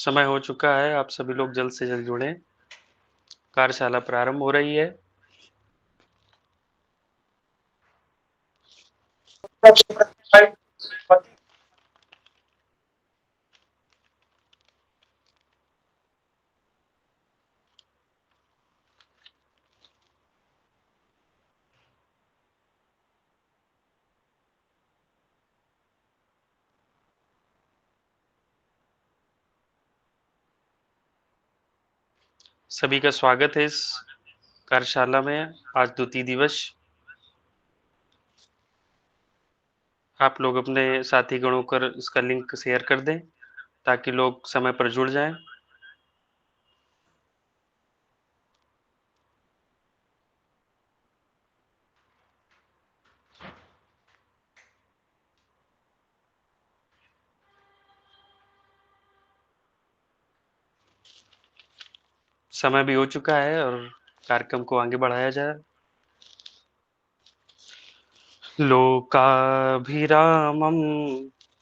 समय हो चुका है, आप सभी लोग जल्द से जल्द जुड़ें। कार्यशाला प्रारंभ हो रही है। सभी का स्वागत है इस कार्यशाला में। आज द्वितीय दिवस। आप लोग अपने साथी गणों को इसका लिंक शेयर कर दें ताकि लोग समय पर जुड़ जाएं। समय भी हो चुका है और कार्यक्रम को आगे बढ़ाया जाए। लोकाभिरामं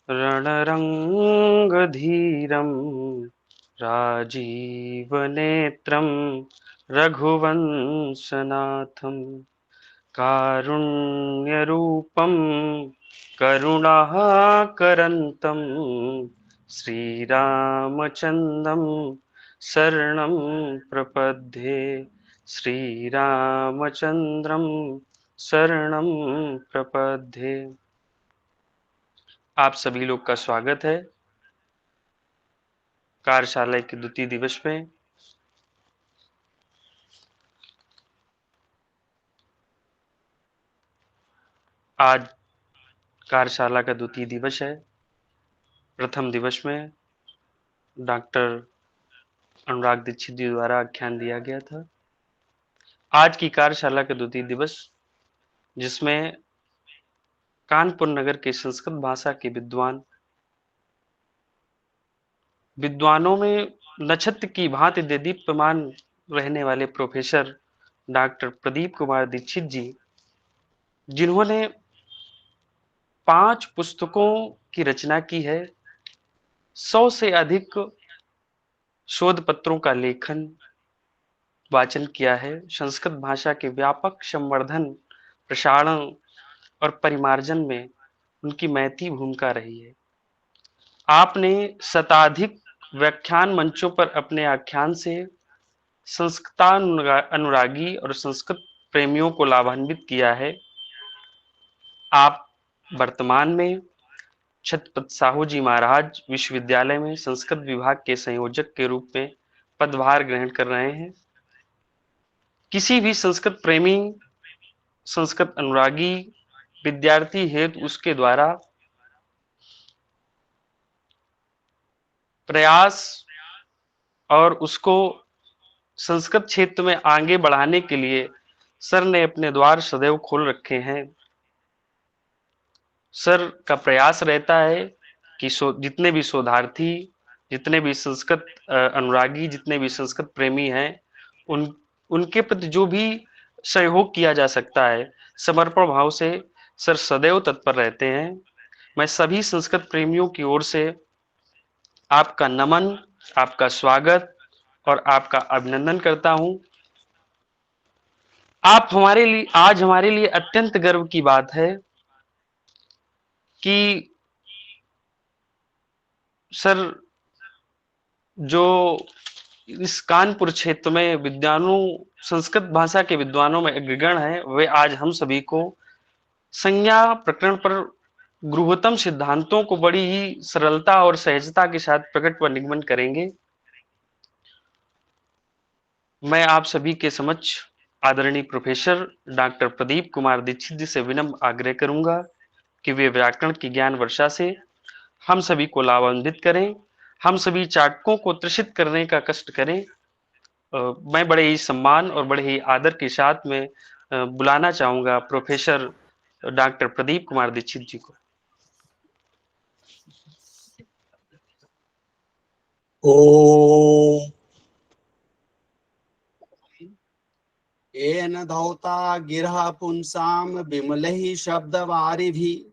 रणरंगधीरं राजीवनेत्रं रघुवंशनाथं कारुण्यरूपं करुणाकरन्तं श्रीरामचन्द्रं शरणं प्रपद्ये। श्रीरामचन्द्रं शरणं प्रपद्ये। आप सभी लोग का स्वागत है कार्यशाला के द्वितीय दिवस में। आज कार्यशाला का द्वितीय दिवस है। प्रथम दिवस में डॉक्टर अनुराग दीक्षित जी द्वारा आख्यान दिया गया था। आज की कार्यशाला का द्वितीय दिवस, जिसमें कानपुर नगर के संस्कृत भाषा के विद्वानों में नक्षत्र की भांति देदीप्यमान रहने वाले प्रोफेसर डॉक्टर प्रदीप कुमार दीक्षित जी, जिन्होंने 5 पुस्तकों की रचना की है, 100 से अधिक शोध पत्रों का लेखन वाचन किया है, संस्कृत भाषा के व्यापक संवर्धन, प्रसारण और परिमार्जन में उनकी महती भूमिका रही है। आपने शताधिक व्याख्यान मंचों पर अपने आख्यान से संस्कृतानुरागी और संस्कृत प्रेमियों को लाभान्वित किया है। आप वर्तमान में छत्रपति साहू जी महाराज विश्वविद्यालय में संस्कृत विभाग के संयोजक के रूप में पदभार ग्रहण कर रहे हैं। किसी भी संस्कृत प्रेमी, संस्कृत अनुरागी विद्यार्थी हेतु उसके द्वारा प्रयास और उसको संस्कृत क्षेत्र में आगे बढ़ाने के लिए सर ने अपने द्वार सदैव खोल रखे हैं। सर का प्रयास रहता है कि जितने भी शोधार्थी, जितने भी संस्कृत अनुरागी, जितने भी संस्कृत प्रेमी हैं, उनके प्रति जो भी सहयोग किया जा सकता है, समर्पण भाव से सर सदैव तत्पर रहते हैं। मैं सभी संस्कृत प्रेमियों की ओर से आपका नमन, आपका स्वागत और आपका अभिनंदन करता हूं। आप हमारे लिए आज हमारे लिए अत्यंत गर्व की बात है कि सर जो इस कानपुर क्षेत्र में विद्वानों, संस्कृत भाषा के विद्वानों में अग्रगण्य है, वे आज हम सभी को संज्ञा प्रकरण पर गुरुतम सिद्धांतों को बड़ी ही सरलता और सहजता के साथ प्रकट व निगमन करेंगे। मैं आप सभी के समक्ष आदरणीय प्रोफेसर डॉक्टर प्रदीप कुमार दीक्षित जी से विनम्र आग्रह करूंगा कि वे व्याकरण की ज्ञान वर्षा से हम सभी को लाभान्वित करें, हम सभी चाटकों को त्रिषित करने का कष्ट करें। मैं बड़े ही सम्मान और बड़े ही आदर के साथ में बुलाना चाहूंगा प्रोफेसर डॉक्टर प्रदीप कुमार दीक्षित जी को। ओम येन धौता गिरः पुंसां विमलैः शब्दवारिभिः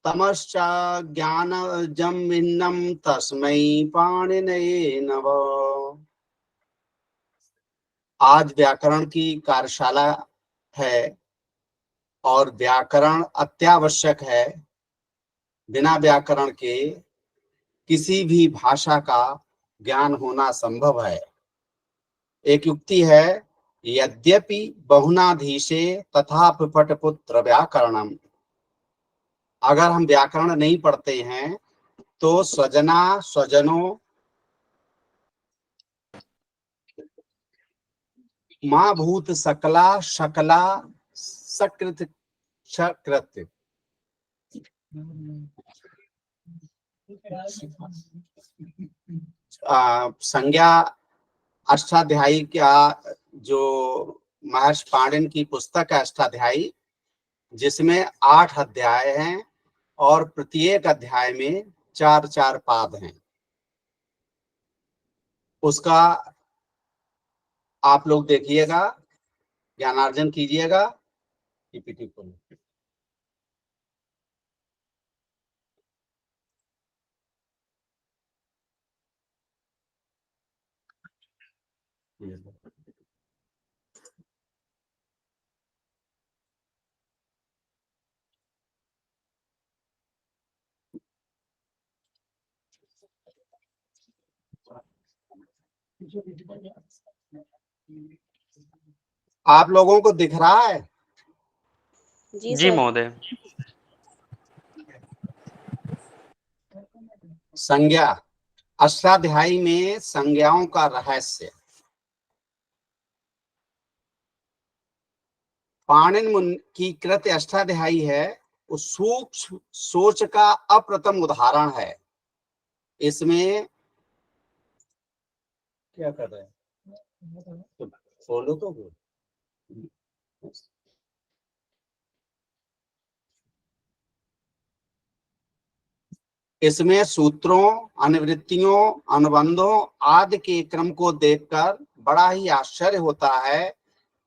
तमश्चा ज्ञानजं भिन्नं तस्मै पाणिनये नमः। आज व्याकरण की कार्यशाला है और व्याकरण अत्यावश्यक है। बिना व्याकरण के किसी भी भाषा का ज्ञान होना संभव है। एक युक्ति है, यद्यपि बहुनाधीशे तथापि पटपुत्र व्याकरणम। अगर हम व्याकरण नहीं पढ़ते हैं तो स्वजना स्वजनों माँ भूत सकला शकला सकृत सकृत। संज्ञा अष्टाध्यायी का जो महर्षि पाणिनि की पुस्तक है अष्टाध्यायी, जिसमें 8 अध्याय हैं और प्रत्येक अध्याय में 4-4 पाद हैं। उसका आप लोग देखिएगा, ज्ञानार्जन कीजिएगा। पीपीटी को आप लोगों को दिख रहा है? जी महोदय। संज्ञा अष्टाध्यायी में संज्ञाओं का रहस्य। पाणिनि मुनि की कृत अष्टाध्यायी है, वो सूक्ष्म सोच का अप्रथम उदाहरण है। इसमें क्या कर रहे हैं? तो फॉलो तो हो। इसमें सूत्रों, अनुवृत्तियों, अनुबंधों आदि के क्रम को देखकर बड़ा ही आश्चर्य होता है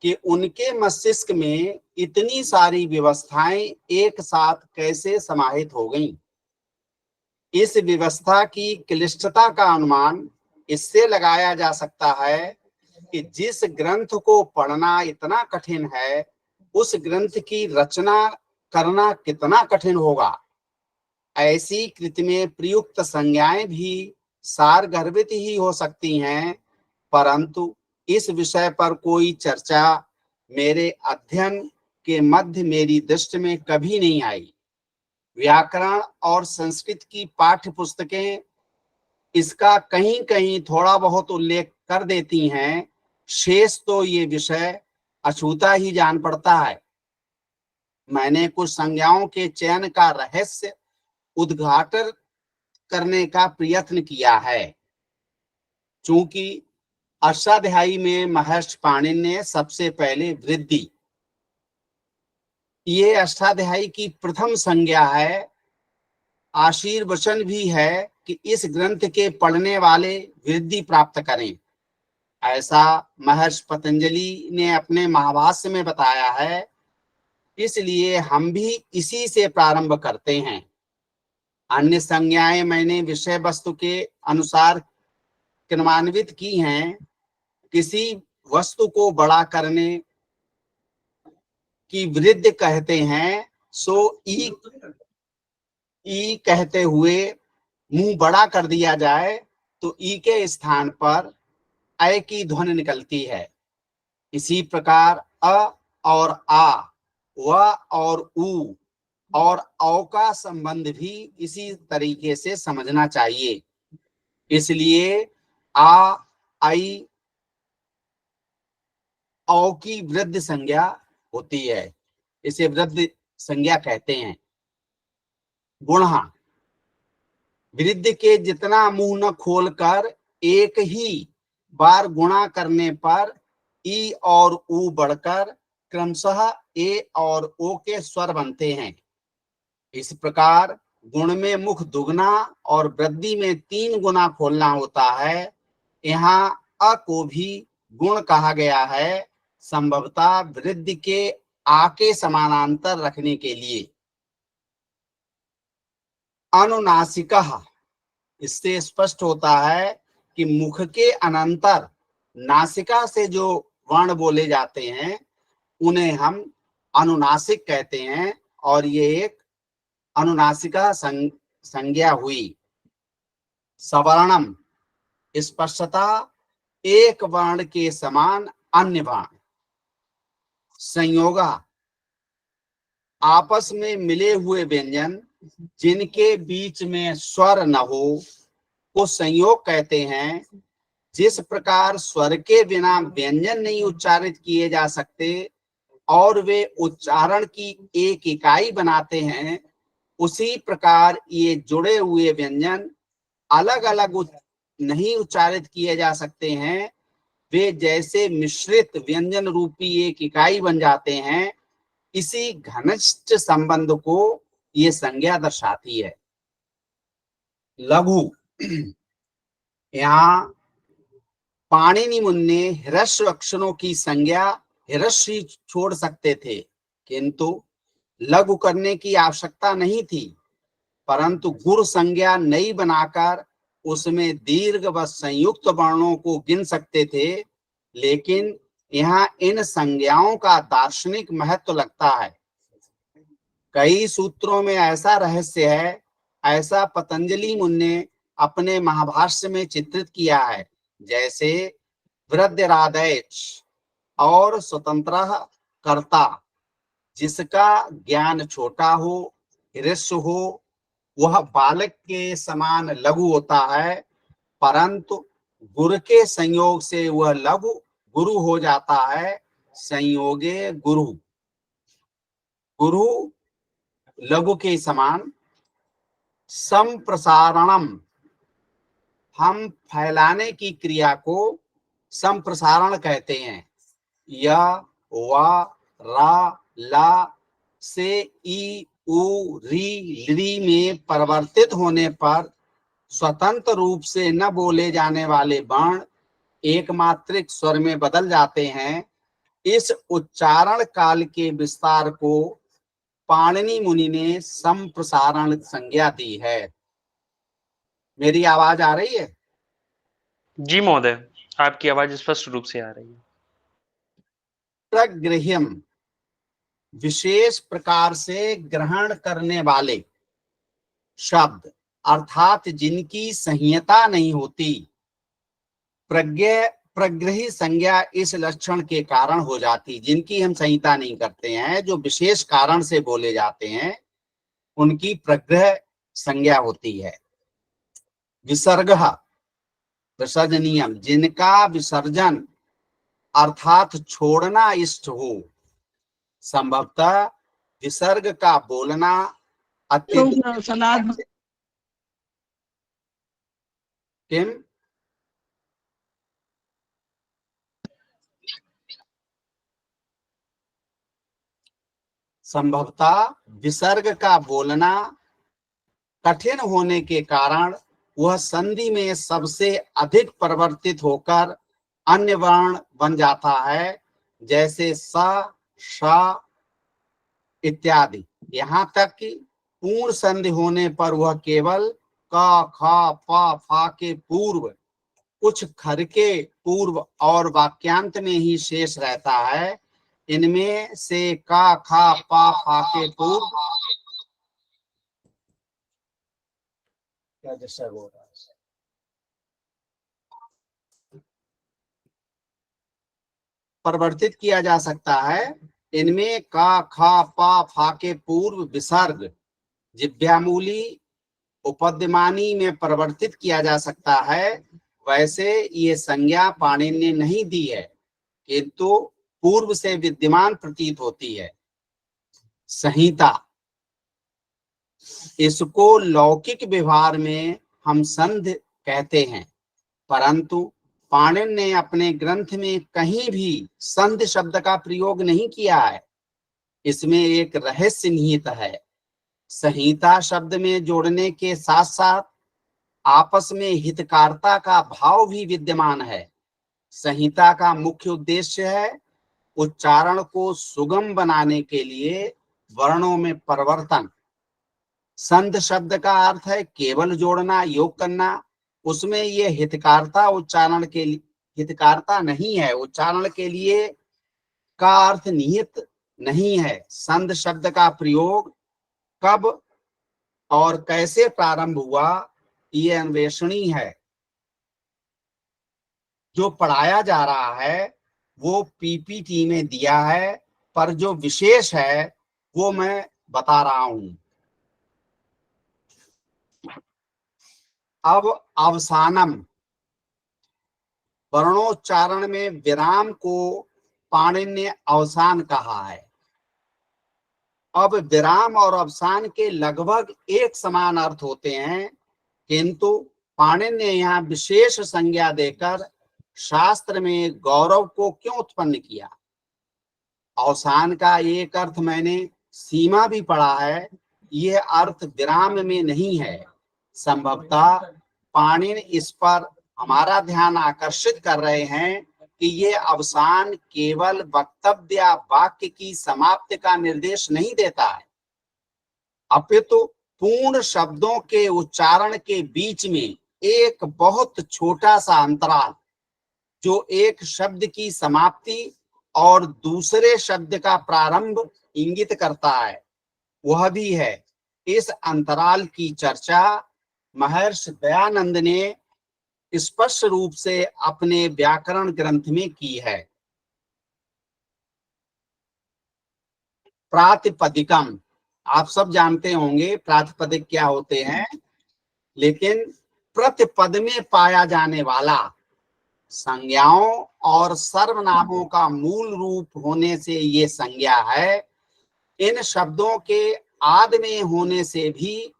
कि उनके मस्तिष्क में इतनी सारी व्यवस्थाएं एक साथ कैसे समाहित हो गईं। इस व्यवस्था की क्लिष्टता का अनुमान इससे लगाया जा सकता है कि जिस ग्रंथ को पढ़ना इतना कठिन है, उस ग्रंथ की रचना करना कितना कठिन होगा। ऐसी कृति में प्रयुक्त संज्ञाएं भी सारगर्भित ही हो सकती हैं, परंतु इस विषय पर कोई चर्चा मेरे अध्ययन के मध्य मेरी दृष्टि में कभी नहीं आई। व्याकरण और संस्कृत की पाठ्य पुस्तकें इसका कहीं कहीं थोड़ा बहुत उल्लेख कर देती हैं, शेष तो ये विषय अछूता ही जान पड़ता है। मैंने कुछ संज्ञाओं के चयन का रहस्य उद्घाटन करने का प्रयत्न किया है। चूंकि अष्टाध्यायी में महर्षि पाणिनि ने सबसे पहले वृद्धि, ये अष्टाध्यायी की प्रथम संज्ञा है। आशीर्वचन भी है कि इस ग्रंथ के पढ़ने वाले वृद्धि प्राप्त करें। ऐसा महर्षि पतंजलि ने अपने महाभाष्य में बताया है, इसलिए हम भी इसी से प्रारंभ करते हैं। अन्य संज्ञाएं मैंने विषय वस्तु के अनुसार क्रमान्वित की हैं। किसी वस्तु को बड़ा करने की वृद्धि कहते हैं, सो ई कहते हुए मुंह बड़ा कर दिया जाए तो ई के स्थान पर ऐ की ध्वनि निकलती है। इसी प्रकार अ और आ, व और उ और औ का संबंध भी इसी तरीके से समझना चाहिए। इसलिए आ, आई, औ की वृद्धि संज्ञा होती है, इसे वृद्धि संज्ञा कहते हैं। गुणः वृद्धि के जितना मुंह न खोलकर एक ही बार गुणा करने पर ई और उ बढ़कर क्रमशः ए और ओ के स्वर बनते हैं। इस प्रकार गुण में मुख दुगना और वृद्धि में 3 गुना खोलना होता है। यहाँ अ को भी गुण कहा गया है, संभवतः वृद्धि के आ के समानांतर रखने के लिए। अनुनासिकः, इससे स्पष्ट होता है कि मुख के अनंतर नासिका से जो वर्ण बोले जाते हैं उन्हें हम अनुनासिक कहते हैं, और ये एक अनुनासिका संज्ञा हुई। सवर्णम, स्पष्टता एक वर्ण के समान अन्य वर्ण। संयोगा, आपस में मिले हुए व्यंजन जिनके बीच में स्वर न हो को संयोग कहते हैं। जिस प्रकार स्वर के बिना व्यंजन नहीं उच्चारित किए जा सकते और वे उच्चारण की एक इकाई बनाते हैं, उसी प्रकार ये जुड़े हुए व्यंजन अलग अलग नहीं उच्चारित किए जा सकते हैं। वे जैसे मिश्रित व्यंजन रूपी एक इकाई बन जाते हैं। इसी घनिष्ठ संबंध को ये संज्ञा दर्शाती है। लघु, यहाँ पाणिनि मुनि ने ह्रस्व अक्षरों की संज्ञा ह्रस्व ही छोड़ सकते थे, किंतु लघु करने की आवश्यकता नहीं थी, परंतु गुरु संज्ञा नई बनाकर उसमें दीर्घ व संयुक्त वर्णों को गिन सकते थे। लेकिन यहाँ इन संज्ञाओं का दार्शनिक महत्व लगता है। कई सूत्रों में ऐसा रहस्य है, ऐसा पतंजलि मुनि ने अपने महाभाष्य में चित्रित किया है। जैसे वृद्धिरादेश और स्वतंत्र कर्ता, जिसका ज्ञान छोटा हो, ह्रस्व हो, वह बालक के समान लघु होता है, परंतु गुरु के संयोग से वह लघु गुरु हो जाता है। संयोगे गुरु, गुरु लघु के समान। संप्रसारणम, हम फैलाने की क्रिया को संप्रसारण कहते हैं। य, व, र, ला से ई, उ, री, ली में परिवर्तित होने पर स्वतंत्र रूप से न बोले जाने वाले वर्ण एकमात्रिक स्वर में बदल जाते हैं। इस उच्चारण काल के विस्तार को पाणिनि मुनि ने संप्रसारण संज्ञा दी है। मेरी आवाज आ रही है? जी महोदय, आपकी आवाज स्पष्ट रूप से आ रही है। प्रगृह्यम, विशेष प्रकार से ग्रहण करने वाले शब्द, अर्थात जिनकी संहिता नहीं होती। प्रग्रही संज्ञा इस लक्षण के कारण हो जाती, जिनकी हम संहिता नहीं करते हैं, जो विशेष कारण से बोले जाते हैं, उनकी प्रग्रह संज्ञा होती है। विसर्ग, विसर्जनीयम, जिनका विसर्जन अर्थात छोड़ना इष्ट हो। संभवतः विसर्ग का बोलना अत्यधिक किम संभवतः विसर्ग का बोलना कठिन होने के कारण वह संधि में सबसे अधिक परिवर्तित होकर अन्य वर्ण बन जाता है, जैसे स, श इत्यादि। यहाँ तक कि पूर्ण संधि होने पर वह केवल क, ख, प, फा के पूर्व, कुछ खर के पूर्व और वाक्यांत में ही शेष रहता है। इनमें से क, ख, प, फा के पूर्व क्या डिस्टर्ब हो रहा है? परिवर्तित किया जा सकता है। इनमें का, खा, पा, फा के पूर्व विसर्ग जिह्वामूली उपद्यमानी में परिवर्तित किया जा सकता है। वैसे ये संज्ञा पाणिनि ने नहीं दी है, किंतु पूर्व से विद्यमान प्रतीत होती है। संहिता, इसको लौकिक व्यवहार में हम संधि कहते हैं, परंतु पाणिनि ने अपने ग्रंथ में कहीं भी संधि शब्द का प्रयोग नहीं किया है। इसमें एक रहस्य निहित है। संहिता शब्द में जोड़ने के साथ साथ आपस में हितकारता का भाव भी विद्यमान है। संहिता का मुख्य उद्देश्य है उच्चारण को सुगम बनाने के लिए वर्णों में परिवर्तन। संध शब्द का अर्थ है केवल जोड़ना, योग करना। उसमें ये हितकारता उच्चारण के लिए, हितकारता नहीं है, उच्चारण के लिए का अर्थ निहित नहीं है। संध शब्द का प्रयोग कब और कैसे प्रारंभ हुआ, ये अन्वेषणीय है। जो पढ़ाया जा रहा है वो पीपीटी में दिया है, पर जो विशेष है वो मैं बता रहा हूं। अब अवसानम, वर्णोच्चारण में विराम को पाणिनि ने अवसान कहा है। अब विराम और अवसान के लगभग एक समान अर्थ होते हैं, किंतु पाणिनि ने यहाँ विशेष संज्ञा देकर शास्त्र में गौरव को क्यों उत्पन्न किया। अवसान का एक अर्थ मैंने सीमा भी पढ़ा है, यह अर्थ विराम में नहीं है। संभवतः पाणिनि इस पर हमारा ध्यान आकर्षित कर रहे हैं कि ये अवसान केवल वक्तव्य या वाक्य की समाप्ति का निर्देश नहीं देता है, अपितु पूर्ण शब्दों के उच्चारण के बीच में एक बहुत छोटा सा अंतराल, जो एक शब्द की समाप्ति और दूसरे शब्द का प्रारंभ इंगित करता है, वह भी है। इस अंतराल की चर्चा महर्षि दयानंद ने स्पष्ट रूप से अपने व्याकरण ग्रंथ में की है। प्रातिपदिकम, आप सब जानते होंगे प्रातिपदिक क्या होते हैं, लेकिन प्रतिपद में पाया जाने वाला संज्ञाओं और सर्वनामों का मूल रूप होने से ये संज्ञा है। इन शब्दों के आद में होने से भी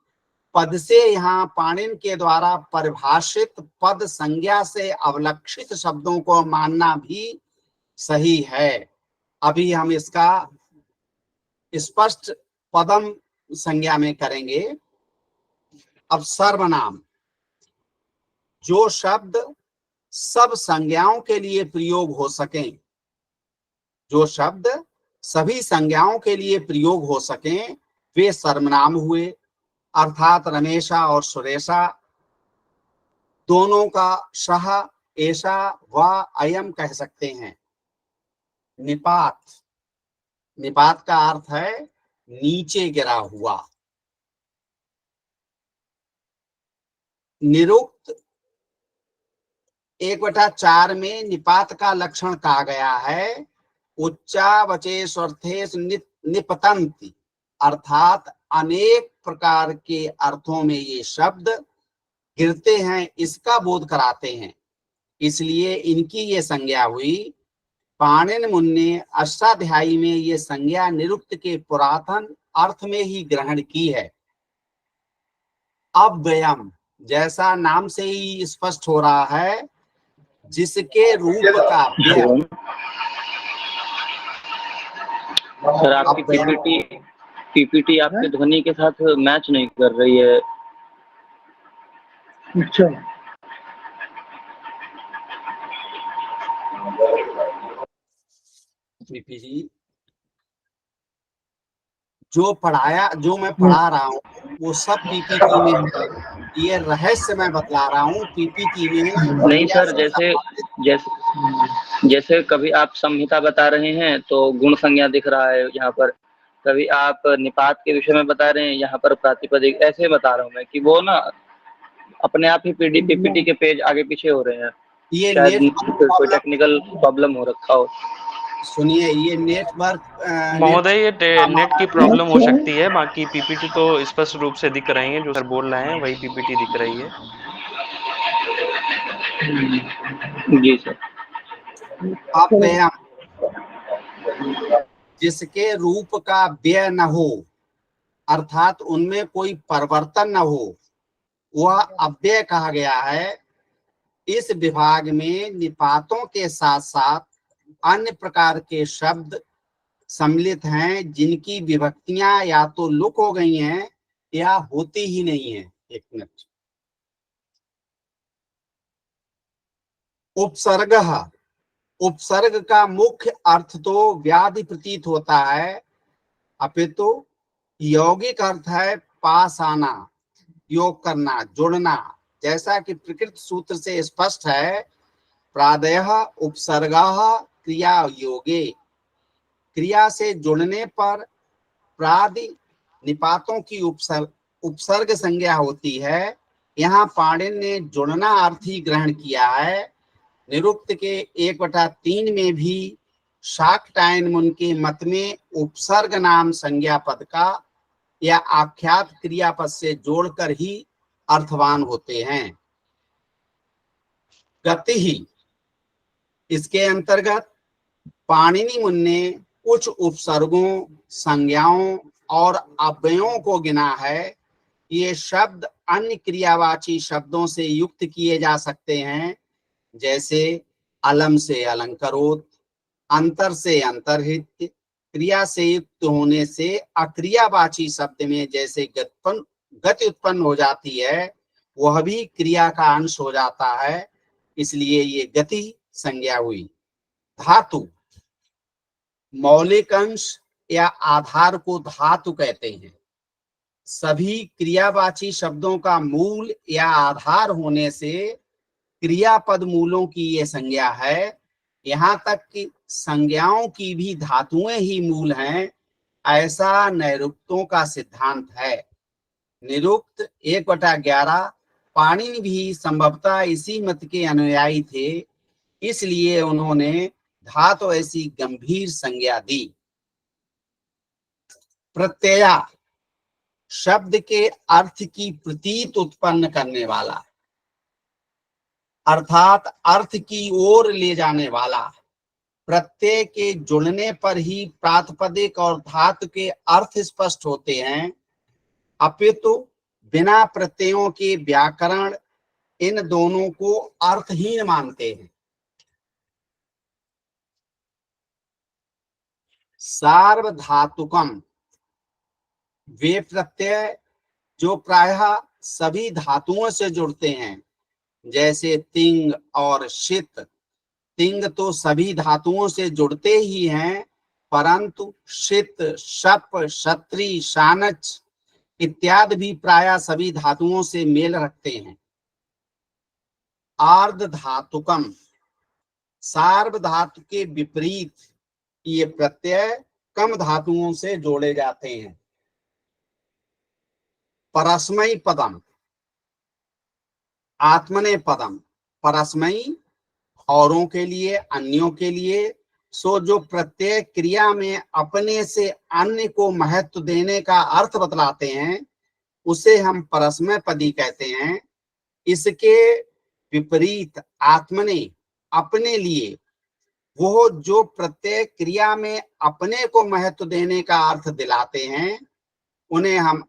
पद से यहाँ पाणिनि के द्वारा परिभाषित पद संज्ञा से अवलक्षित शब्दों को मानना भी सही है। अभी हम इसका स्पष्ट पदम संज्ञा में करेंगे। अब सर्वनाम, जो शब्द सब संज्ञाओं के लिए प्रयोग हो सकें, जो शब्द सभी संज्ञाओं के लिए प्रयोग हो सकें, वे सर्वनाम हुए। अर्थात रमेशा और सुरेशा दोनों का सह, ऐसा व अयम कह सकते हैं। निपात, निपात का अर्थ है नीचे गिरा हुआ। निरुक्त 1/4 में निपात का लक्षण कहा गया है उच्चावचेष्वर्थेष निपतन्ति, अर्थात अनेक प्रकार के अर्थों में ये शब्द गिरते हैं, इसका बोध कराते हैं, इसलिए इनकी ये संज्ञा हुई। पाणिनि मुनि ने अष्टाध्यायी में ये संज्ञा निरुक्त के पुरातन अर्थ में ही ग्रहण की है। अव्ययम, जैसा नाम से ही स्पष्ट हो रहा है, जिसके रूप का व्यय। सर आपकी पीपीटी आपके ध्वनि के साथ मैच नहीं कर रही है। अच्छा, पीपीटी जो मैं पढ़ा रहा हूँ वो सब पीपीटी में है। ये रहस्य मैं बतला रहा हूँ पीपीटी में नहीं सर, जैसे कभी आप संहिता बता रहे हैं तो गुण संज्ञा दिख रहा है यहाँ पर, कभी आप निपात के विषय में बता रहे हैं, यहाँ पर प्रातिपदिक, ऐसे बता रहा हूँ मैं कि वो ना अपने आप ही पीपीटी के पेज आगे पीछे हो रहे हैं। ये शायद कोई टेक्निकल प्रॉब्लम हो रखा हो। सुनिए, ये नेटवर्क महोदय, ये नेट की प्रॉब्लम हो सकती है, बाकी पीपीटी तो स्पष्ट रूप से दिख रही है, जो सर बोल रहे हैं वही पीपीटी दिख रही है। जी सर। अव्ययम, जिसके रूप का व्यय न हो, अर्थात उनमें कोई परिवर्तन न हो, वह अव्यय कहा गया है। इस विभाग में निपातों के साथ साथ अन्य प्रकार के शब्द सम्मिलित हैं, जिनकी विभक्तियां या तो लुक हो गई हैं या होती ही नहीं है। एक मिनट। उपसर्ग, उपसर्ग का मुख्य अर्थ तो व्याधि प्रतीत होता है, अपितु यौगिक अर्थ है पास आना, योग करना, जुड़ना। जैसा कि प्रकृत सूत्र से स्पष्ट है, प्रादयः उपसर्गः क्रिया योगे, क्रिया से जुड़ने पर प्रादि निपातों की उपसर्ग संज्ञा होती है। यहाँ पाणिनि ने जुड़ना अर्थ ही ग्रहण किया है। निरुक्त के 1/3 में भी शाक्टायन मुनि के मत में उपसर्ग नाम संज्ञा पद का या आख्यात क्रियापद से जोड़कर ही अर्थवान होते हैं। गति ही, इसके अंतर्गत पाणिनि मुनि ने कुछ उपसर्गों, संज्ञाओं और अव्ययों को गिना है। ये शब्द अन्य क्रियावाची शब्दों से युक्त किए जा सकते हैं, जैसे अलम से अलंकरोत, अंतर से अंतर्हित। क्रिया से युक्त होने से अक्रियावाची शब्द में जैसे गति उत्पन्न हो जाती है, वह भी क्रिया का अंश हो जाता है, इसलिए ये गति संज्ञा हुई। धातु, मौलिक अंश या आधार को धातु कहते हैं। सभी क्रियावाची शब्दों का मूल या आधार होने से क्रियापद मूलों की ये संज्ञा है। यहाँ तक कि संज्ञाओं की भी धातुएं ही मूल हैं, ऐसा नैरुक्तों का सिद्धांत है। निरुक्त 1/11 पाणिनि भी संभवतः इसी मत के अनुयायी थे, इसलिए उन्होंने धातु ऐसी गंभीर संज्ञा दी। प्रत्यया, शब्द के अर्थ की प्रतीत उत्पन्न करने वाला, अर्थात अर्थ की ओर ले जाने वाला। प्रत्यय के जुड़ने पर ही प्रातिपदिक और धातु के अर्थ स्पष्ट होते हैं, अपितु बिना प्रत्ययों के व्याकरण इन दोनों को अर्थहीन मानते हैं। सार्वधातुकम, वे प्रत्यय जो प्रायः सभी धातुओं से जुड़ते हैं, जैसे तिंग और शित। तिंग तो सभी धातुओं से जुड़ते ही हैं, परंतु शित, शप, क्षत्री, शानच इत्यादि भी प्रायः सभी धातुओं से मेल रखते हैं। आर्ध धातुकम, सार्वधातु के विपरीत ये प्रत्यय कम धातुओं से जोड़े जाते हैं। परस्मई पदम, आत्मने पदम, परस्मई औरों के लिए, अन्यों के लिए। सो जो प्रत्यय क्रिया में अपने से अन्य को महत्व देने का अर्थ बतलाते हैं, उसे हम परस्मय पदी कहते हैं। इसके विपरीत आत्मने, अपने लिए, वो जो प्रत्यय क्रिया में अपने को महत्व देने का अर्थ दिलाते हैं, उन्हें हम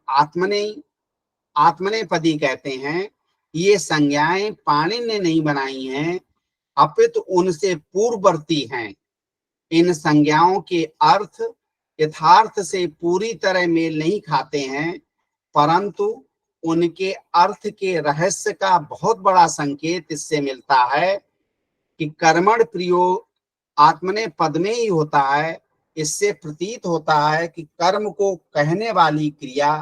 आत्मने पदी कहते हैं। ये संज्ञाएं पाणिनि ने नहीं बनाई हैं, अपितु उनसे पूर्ववर्ती हैं। इन संज्ञाओं के अर्थ यथार्थ से पूरी तरह मेल नहीं खाते हैं, परंतु उनके अर्थ के रहस्य का बहुत बड़ा संकेत इससे मिलता है कि कर्मण प्रयोग आत्मने पद में ही होता है। इससे प्रतीत होता है कि कर्म को कहने वाली क्रिया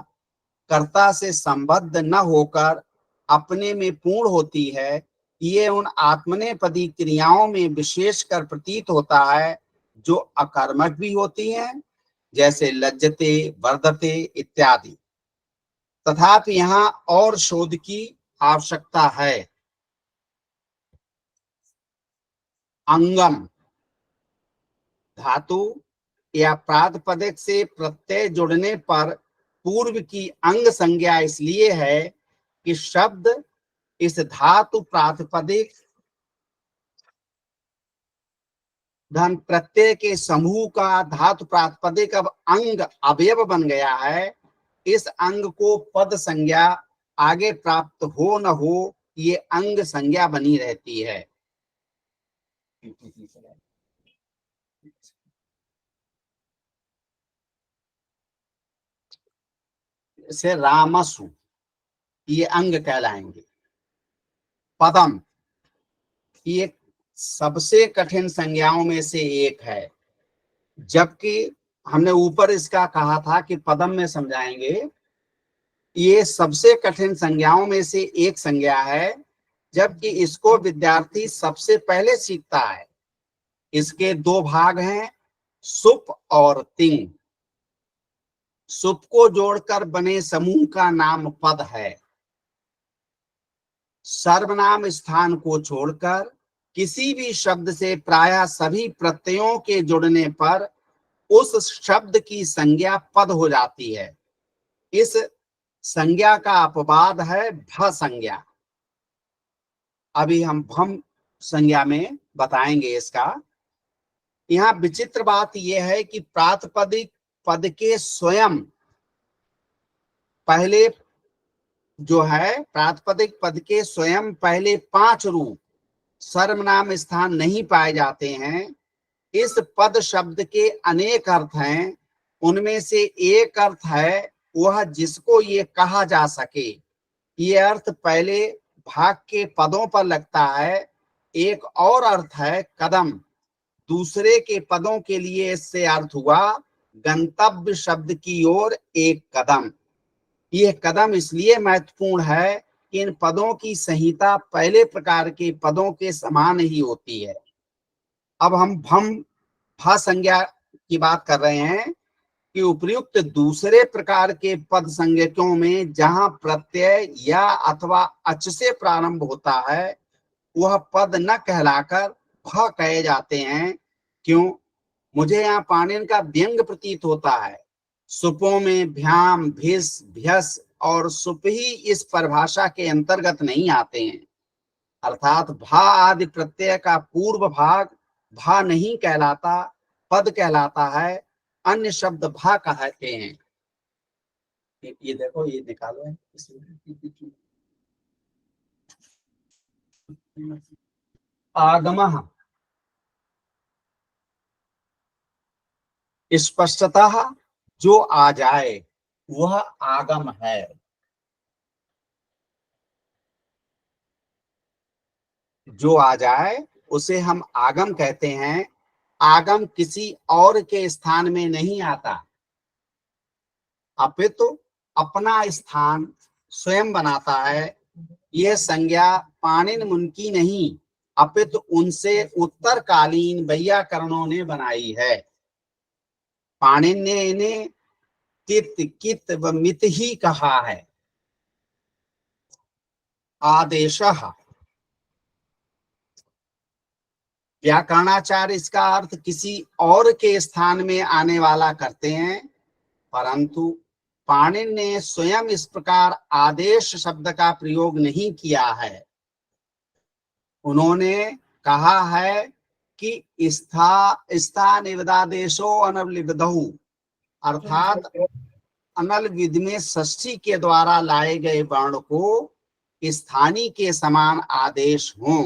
कर्ता से संबद्ध न होकर अपने में पूर्ण होती है। ये उन आत्मनेपदी क्रियाओं में विशेषकर प्रतीत होता है जो अकर्मक भी होती हैं, जैसे लज्जते, वर्धते इत्यादि। तथापि यहाँ और शोध की आवश्यकता है। अंगम, धातु या प्रातिपदिक से प्रत्यय जुड़ने पर पूर्व की अंग संज्ञा इसलिए है कि शब्द इस धातु प्रातिपदिक धन प्रत्यय के समूह का धातु प्रातिपदिक अब अंग अवयव बन गया है। इस अंग को पद संज्ञा आगे प्राप्त हो न हो, ये अंग संज्ञा बनी रहती है। जैसे रामसु, ये अंग कहलाएंगे। पदम, ये सबसे कठिन संज्ञाओं में से एक है, जबकि हमने ऊपर इसका कहा था कि पदम में समझाएंगे। ये सबसे कठिन संज्ञाओं में से एक संज्ञा है, जबकि इसको विद्यार्थी सबसे पहले सीखता है। इसके दो भाग हैं, सुप और तिंग। सुप को जोड़कर बने समूह का नाम पद है। सर्वनाम स्थान को छोड़कर किसी भी शब्द से प्रायः सभी प्रत्ययों के जुड़ने पर उस शब्द की संज्ञा पद हो जाती है। इस संज्ञा का अपवाद है भ संज्ञा। अभी हम भम संज्ञा में बताएंगे इसका। यहाँ विचित्र बात यह है कि प्रातिपदिक पद के स्वयं पहले जो है, प्रातिपदिक पद के स्वयं पहले 5 रूप सर्वनाम स्थान नहीं पाए जाते हैं। इस पद शब्द के अनेक अर्थ हैं। उनमें से एक अर्थ है वह जिसको ये कहा जा सके। ये अर्थ पहले भाग के पदों पर लगता है। एक और अर्थ है कदम। दूसरे के पदों के लिए इससे अर्थ हुआ गंतव्य शब्द की ओर एक कदम। यह कदम इसलिए महत्वपूर्ण है कि इन पदों की संहिता पहले प्रकार के पदों के समान ही होती है। अब हम भम भा संज्ञा की बात कर रहे हैं कि उपयुक्त दूसरे प्रकार के पद संज्ञकों में जहां प्रत्यय या अथवा अच से प्रारंभ होता है, वह पद न कहलाकर भ कहे जाते हैं। क्यों? मुझे यहाँ पाणिनि का व्यंग प्रतीत होता है। सुपों में भ्याम, भिस, भ्यस और सुप ही इस परिभाषा के अंतर्गत नहीं आते हैं। अर्थात भा आदि प्रत्यय का पूर्व भाग भा नहीं कहलाता, पद कहलाता है। अन्य शब्द भा कहते हैं। ये देखो, ये निकालो है। आगमः स्पष्टतः जो आ जाए वह आगम है। जो आ जाए उसे हम आगम कहते हैं। आगम किसी और के स्थान में नहीं आता, अपितु अपना स्थान स्वयं बनाता है। यह संज्ञा पाणिनि मुनि की नहीं, अपितु उनसे उत्तरकालीन वैयाकरणों ने बनाई है। पाणिनि ने इन्हें तित, कित व मित ही कहा है। आदेशः व्याकरणाचार्य इसका अर्थ किसी और के स्थान में आने वाला करते हैं, परंतु पाणिनि ने स्वयं इस प्रकार आदेश शब्द का प्रयोग नहीं किया है। उन्होंने कहा है कि स्थानिवदादेशो अनवलिविदहु, अर्थात अनल विधि में षष्ठी के द्वारा लाए गए वर्ण को स्थानी के समान आदेश हों।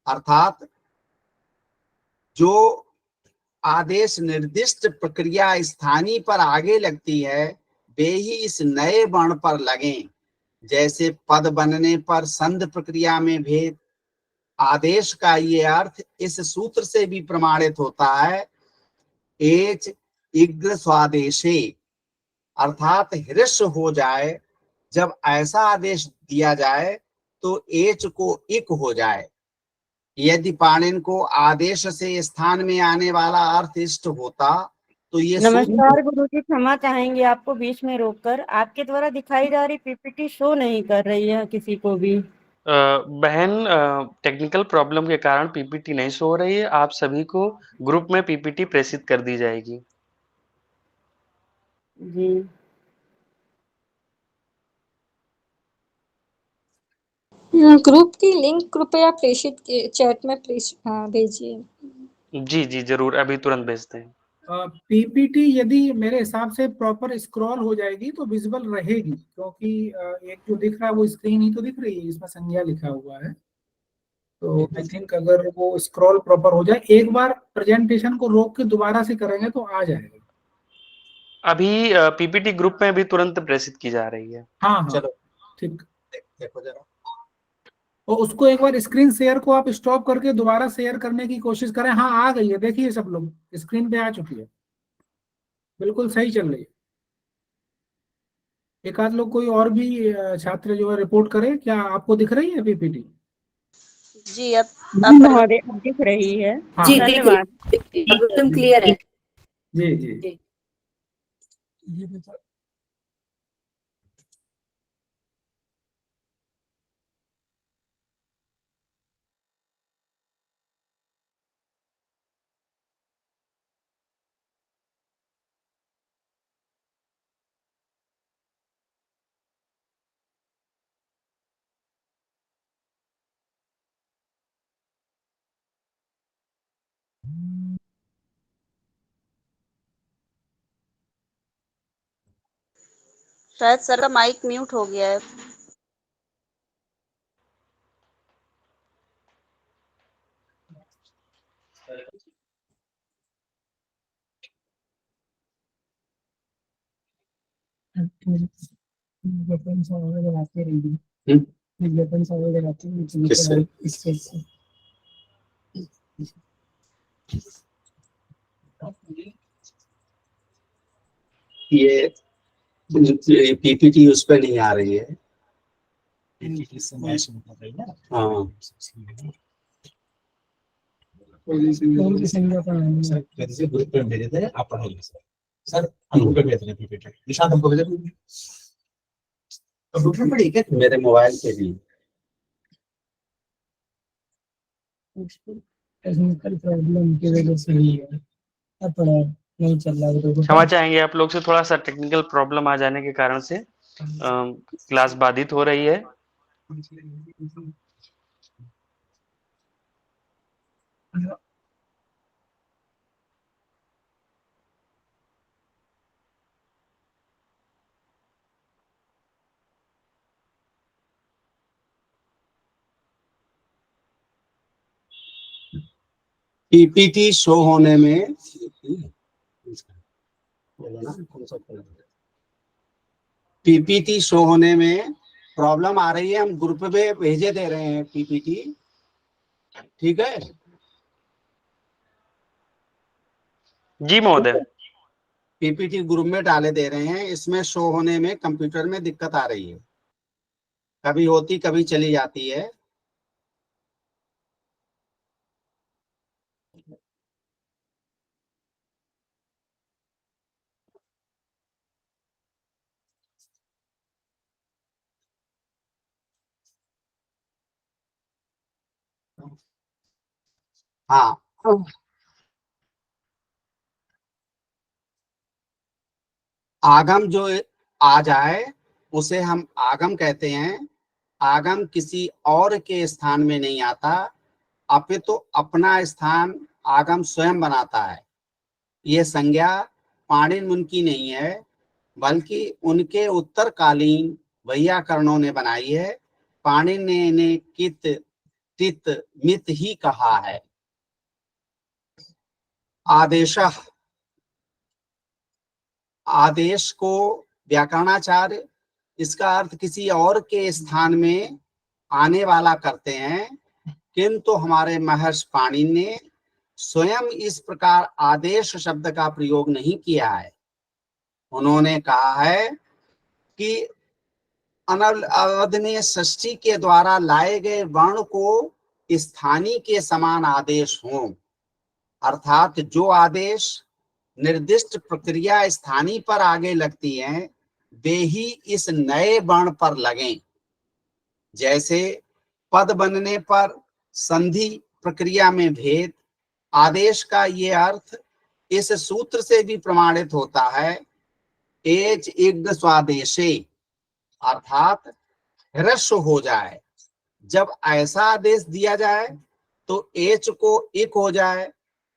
अर्थात जो आदेश निर्दिष्ट प्रक्रिया स्थानी पर आगे लगती है, वे ही इस नए वर्ण पर लगें। जैसे पद बनने पर संध प्रक्रिया में भेद। आदेश का ये अर्थ इस सूत्र से भी प्रमाणित होता है, एच इग्र स्वादेशे, अर्थात हृष्य हो जाए। जब ऐसा आदेश दिया जाए तो एच को इक हो जाए। यदि पाणिनि को आदेश से स्थान में आने वाला अर्थ इष्ट होता तो ये नमस्कार गुरुजी, क्षमा चाहेंगे आपको बीच में रोककर। आपके द्वारा दिखाई जा रही पीपीटी शो नहीं कर रही है किसी को भी। बहन, टेक्निकल प्रॉब्लम के कारण पीपीटी नहीं शो हो रही है। आप सभी को ग्रुप में पीपीटी प्रेषित कर दी जाएगी। जी ग्रुप की लिंक कृपया प्रेषित चैट में भेजिए। जी जी जरूर, अभी तुरंत भेजते हैं। पीपीटी यदि मेरे हिसाब से प्रॉपर स्क्रॉल हो जाएगी तो विजिबल रहेगी, क्योंकि एक जो दिख रहा है वो स्क्रीन ही तो दिख रही है, इसमें संज्ञा लिखा हुआ है। तो आई थिंक अगर वो स्क्रॉल प्रॉपर हो जाए, एक बार प्रेजेंटेशन को रोक के दोबारा से करेंगे तो आ जाएगा। अभी पीपीटी ग्रुप में भी तुरंत प्रेषित की जा रही है। हाँ चलो ठीक। देखो जरा, और उसको एक बार स्क्रीन शेयर को आप स्टॉप करके दोबारा शेयर करने की कोशिश करें। हाँ आ गई है, देखिए सब लोग स्क्रीन पे आ चुकी है, बिल्कुल सही चल रही है। एक आध लोग कोई और भी छात्र जो है रिपोर्ट करे, क्या आपको दिख रही है पीपीटी? जी अब जी महोदय, अब दिख रही है। हाँ जी दिख धन्यवाद। रही है, एकदम क्लियर है। जी जी। जी। शायद सर का माइक म्यूट हो गया है। किससे? ये पीपीटी उस पर नहीं आ रही है। हाँ ग्रुप पे भेजे थे आप पढ़ोगे सर, हमको पे भेज रहे पीपीटी, निशांत हमको भेजे ग्रुप में पढ़ी क्या मेरे मोबाइल पे भी? टेक्निकल प्रॉब्लम की वजह से ही है, अब पढ़ा नहीं चल रहा है। क्षमा चाहेंगे आप लोग से, थोड़ा सा टेक्निकल प्रॉब्लम आ जाने के कारण से क्लास बाधित हो रही है। पीपीटी शो होने में पीपीटी शो होने में प्रॉब्लम आ रही है। हम ग्रुप पे भेजे दे रहे हैं पीपीटी, ठीक है? जी महोदय। पीपीटी ग्रुप में डाले दे रहे हैं, इसमें शो होने में कंप्यूटर में दिक्कत आ रही है, कभी होती कभी चली जाती है। हाँ आगम जो आ जाए उसे हम आगम कहते हैं। आगम किसी और के स्थान में नहीं आता, अपितु तो अपना स्थान आगम स्वयं बनाता है। ये संज्ञा पाणिनि मुनि की नहीं है, बल्कि उनके उत्तरकालीन वैयाकरणों ने बनाई है। पाणिनि ने कित तित मित ही कहा है। आदेशः, आदेश को व्याकरणाचार्य इसका अर्थ किसी और के स्थान में आने वाला करते हैं, किंतु हमारे महर्षि पाणिनि ने स्वयं इस प्रकार आदेश शब्द का प्रयोग नहीं किया है। उन्होंने कहा है कि अनवधनीय षष्ठी के द्वारा लाए गए वर्ण को स्थानीय के समान आदेश हों, अर्थात जो आदेश निर्दिष्ट प्रक्रिया स्थानीय पर आगे लगती हैं वे ही इस नए वर्ण पर लगें। जैसे पद बनने पर संधि प्रक्रिया में भेद, आदेश का ये अर्थ इस सूत्र से भी प्रमाणित होता है। एच इग्द स्वादेशे, अर्थात ह्रस्व हो जाए। जब ऐसा आदेश दिया जाए तो एच को इक हो जाए।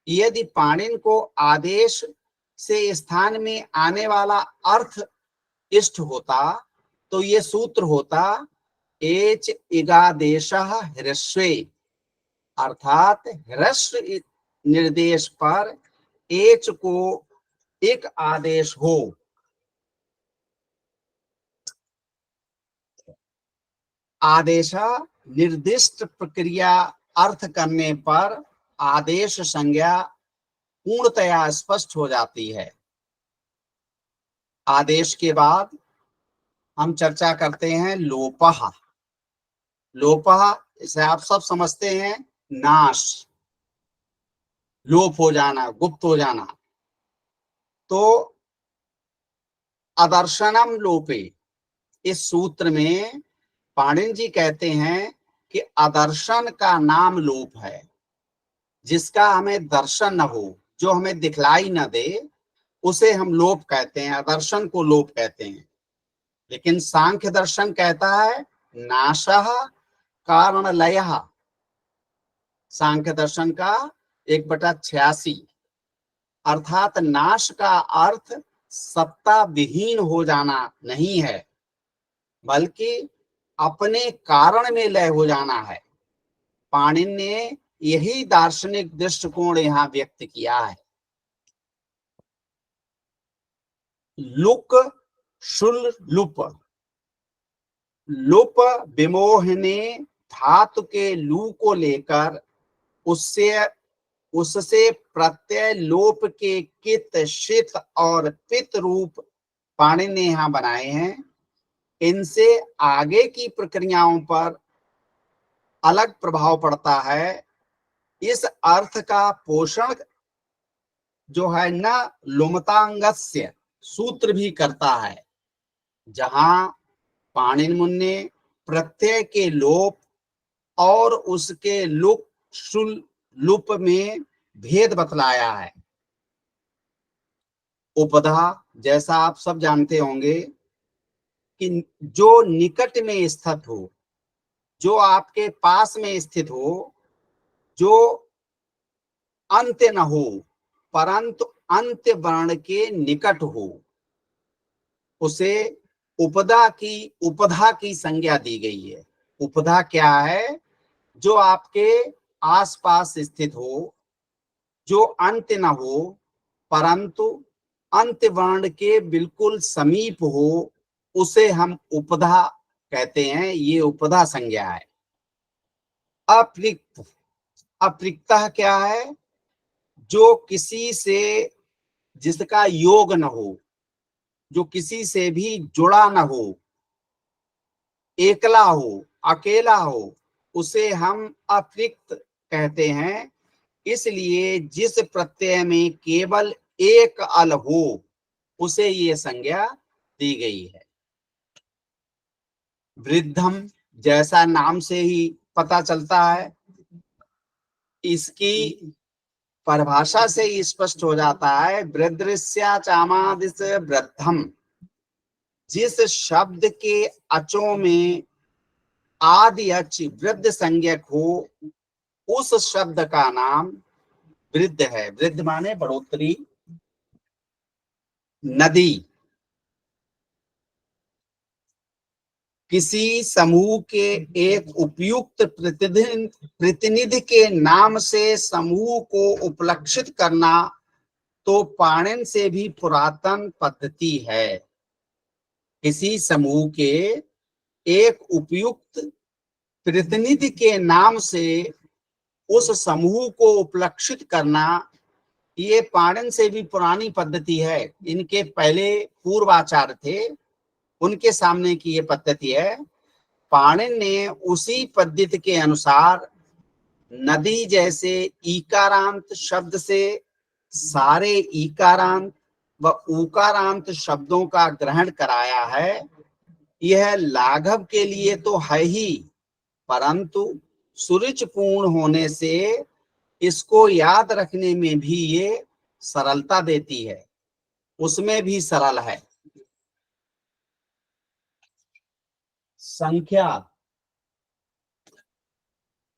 यदि पाणिनि को आदेश से स्थान में आने वाला अर्थ इष्ट होता तो ये सूत्र होता एच इगादेशः ह्रस्वे, अर्थात ह्रस्व निर्देश पर एच को एक आदेश हो। आदेश निर्दिष्ट प्रक्रिया अर्थ करने पर आदेश संज्ञा पूर्णतया स्पष्ट हो जाती है। आदेश के बाद हम चर्चा करते हैं लोपः। लोपः इसे आप सब समझते हैं, नाश, लोप हो जाना, गुप्त हो जाना। तो अदर्शनम लोपे, इस सूत्र में पाणिनि जी कहते हैं कि अदर्शन का नाम लोप है, जिसका हमें दर्शन न हो, जो हमें दिखलाई न दे, उसे हम लोप कहते हैं, अदर्शन को लोप कहते हैं। लेकिन सांख्य दर्शन कहता है नाशः कारण लयः। सांख्य दर्शन का 1/86, अर्थात नाश का अर्थ सत्ता विहीन हो जाना नहीं है, बल्कि अपने कारण में लय हो जाना है। पाणिनि ने यही दार्शनिक दृष्टिकोण यहाँ व्यक्त किया है। लुक शुल लुप, लुप विमोहने धातु के लू को लेकर उससे प्रत्यय लोप के कित, शित और पित रूप पाणिनि ने यहाँ बनाए हैं। इनसे आगे की प्रक्रियाओं पर अलग प्रभाव पड़ता है। इस अर्थ का पोषण जो है न लुमतांगस्य सूत्र भी करता है, जहां पाणिनि मुनि ने प्रत्यय के लोप और उसके लुक शुल लुप में भेद बतलाया है। उपधा, जैसा आप सब जानते होंगे कि जो निकट में स्थित हो, जो आपके पास में स्थित हो, जो अंत्य न हो परंतु अंत्य वर्ण के निकट हो, उसे उपधा की संज्ञा दी गई है। उपधा क्या है? जो आपके आसपास स्थित हो, जो अंत्य न हो परंतु अंत्य वर्ण के बिल्कुल समीप हो, उसे हम उपधा कहते हैं। ये उपधा संज्ञा है। अप्रिक्त, अप्रिक्तः क्या है? जो किसी से जिसका योग न हो, जो किसी से भी जुड़ा न हो, एकला हो, अकेला हो, उसे हम अप्रिक्त कहते हैं। इसलिए जिस प्रत्यय में केवल एक अल हो, उसे ये संज्ञा दी गई है। वृद्धम, जैसा नाम से ही पता चलता है, इसकी परिभाषा से ही स्पष्ट हो जाता है। वृद्धृस्या चामादिस वृद्धम, जिस शब्द के अचों में आदि अच वृद्ध संज्ञक हो, उस शब्द का नाम वृद्ध है। वृद्ध माने बढ़ोतरी। नदी, किसी समूह के एक उपयुक्त प्रतिनिधि के नाम से समूह को उपलक्षित करना तो पाणिनि से भी पुरातन पद्धति है। किसी समूह के एक उपयुक्त प्रतिनिधि के नाम से उस समूह को उपलक्षित करना, ये पाणिनि से भी पुरानी पद्धति है। इनके पहले पूर्वाचार्य थे, उनके सामने की ये पद्धति है। पाणिनि ने उसी पद्धति के अनुसार नदी जैसे ईकारांत शब्द से सारे ईकारांत व ऊकारांत शब्दों का ग्रहण कराया है। यह लाघव के लिए तो है ही, परंतु सुरुचिपूर्ण होने से इसको याद रखने में भी ये सरलता देती है, उसमें भी सरल है। संख्या,